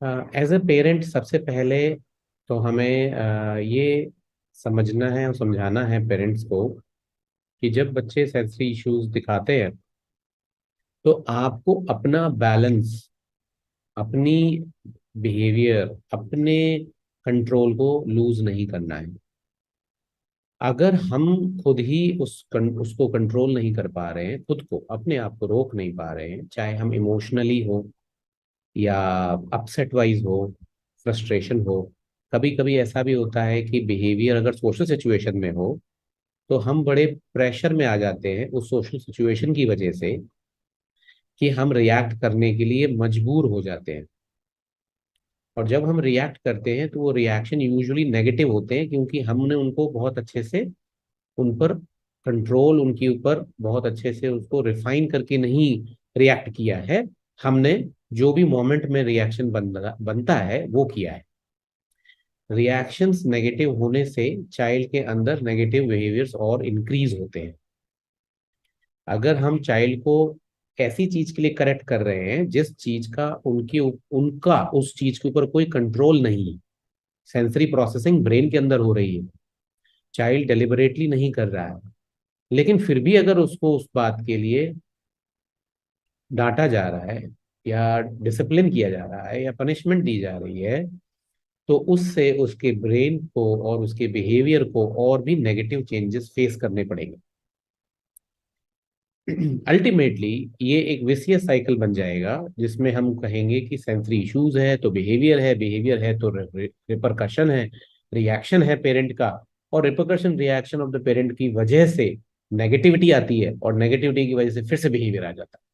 As a parent सबसे पहले तो हमें ये समझना है और समझाना है पेरेंट्स को कि जब बच्चे सेंसरी इश्यूज दिखाते हैं तो आपको अपना बैलेंस, अपनी बिहेवियर, अपने कंट्रोल को लूज नहीं करना है। अगर हम खुद ही उसको कंट्रोल नहीं कर पा रहे हैं, खुद को अपने आप को रोक नहीं पा रहे हैं, चाहे हम इमोशनली हो या अपसेट वाइज हो, फ्रस्ट्रेशन हो। कभी कभी ऐसा भी होता है कि बिहेवियर अगर सोशल सिचुएशन में हो तो हम बड़े प्रेशर में आ जाते हैं उस सोशल सिचुएशन की वजह से कि हम रिएक्ट करने के लिए मजबूर हो जाते हैं। और जब हम रिएक्ट करते हैं तो वो रिएक्शन यूजुअली नेगेटिव होते हैं, क्योंकि हमने उनको बहुत अच्छे से उन पर कंट्रोल, उनके ऊपर बहुत अच्छे से उसको रिफाइन करके नहीं रिएक्ट किया है। हमने जो भी मोमेंट में रिएक्शन बनता है वो किया है। रिएक्शंस नेगेटिव होने से चाइल्ड के अंदर नेगेटिव बिहेवियर्स और इंक्रीज होते हैं। अगर हम चाइल्ड को ऐसी चीज के लिए करेक्ट कर रहे हैं जिस चीज का उनका उस चीज के ऊपर कोई कंट्रोल नहीं है, सेंसरी प्रोसेसिंग ब्रेन के अंदर हो रही है, चाइल्ड डेलिबरेटली नहीं कर रहा है, लेकिन फिर भी अगर उसको उस बात के लिए डांटा जा रहा है या डिसिप्लिन किया जा रहा है या पनिशमेंट दी जा रही है, तो उससे उसके ब्रेन को और उसके बिहेवियर को और भी नेगेटिव चेंजेस फेस करने पड़ेंगे। अल्टीमेटली ये एक विशियस साइकिल बन जाएगा जिसमें हम कहेंगे कि सेंसरी इश्यूज है तो बिहेवियर है, बिहेवियर है तो रिपरकशन है, रिएक्शन है पेरेंट का, और repercussion reaction of the parent की वजह से नेगेटिविटी आती है और नेगेटिविटी की वजह से फिर से बिहेवियर आ जाता है।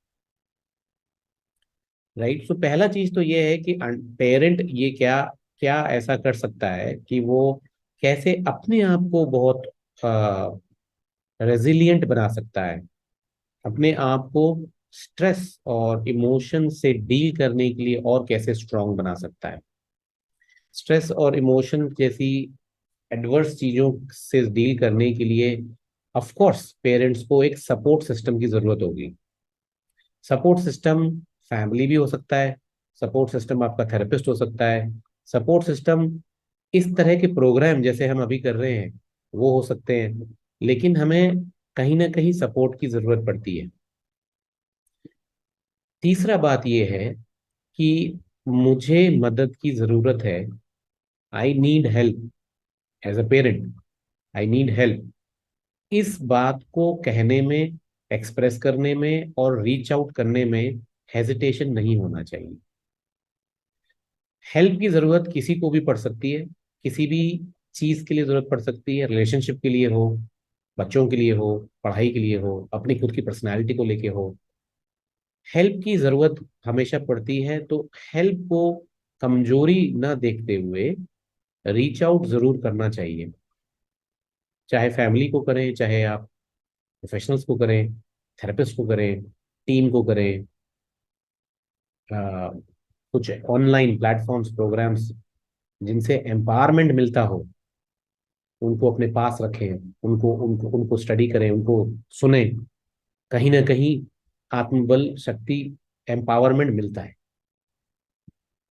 राइट। सो पहला चीज तो ये है कि पेरेंट ये क्या क्या ऐसा कर सकता है कि वो कैसे अपने आप को बहुत रेजिलिएंट बना सकता है, अपने आप को स्ट्रेस और इमोशन से डील करने के लिए और कैसे स्ट्रांग बना सकता है। स्ट्रेस और इमोशन जैसी एडवर्स चीजों से डील करने के लिए ऑफ कोर्स पेरेंट्स को एक सपोर्ट सिस्टम की जरूरत होगी। सपोर्ट सिस्टम फैमिली भी हो सकता है, सपोर्ट सिस्टम आपका थेरेपिस्ट हो सकता है, सपोर्ट सिस्टम इस तरह के प्रोग्राम जैसे हम अभी कर रहे हैं वो हो सकते हैं, लेकिन हमें कहीं ना कहीं सपोर्ट की जरूरत पड़ती है। तीसरा बात यह है कि मुझे मदद की जरूरत है, I need help as a parent, I need help. इस बात को कहने में, एक्सप्रेस करने में और रीच आउट करने में हेजिटेशन नहीं होना चाहिए। हेल्प की जरूरत किसी को भी पड़ सकती है, किसी भी चीज के लिए जरूरत पड़ सकती है, रिलेशनशिप के लिए हो, बच्चों के लिए हो, पढ़ाई के लिए हो, अपनी खुद की पर्सनैलिटी को लेके हो। हेल्प की जरूरत हमेशा पड़ती है, तो हेल्प को कमजोरी ना देखते हुए रीच आउट जरूर करना चाहिए। चाहे फैमिली को करें, चाहे आप प्रोफेशनल्स को करें, थेरेपिस्ट को करें, टीम को करें, कुछ ऑनलाइन प्लेटफॉर्म्स, प्रोग्राम्स जिनसे एम्पावरमेंट मिलता हो उनको अपने पास रखें, उनको उनको उनको स्टडी करें, उनको सुने। कहीं ना कहीं आत्मबल, शक्ति, एम्पावरमेंट मिलता है।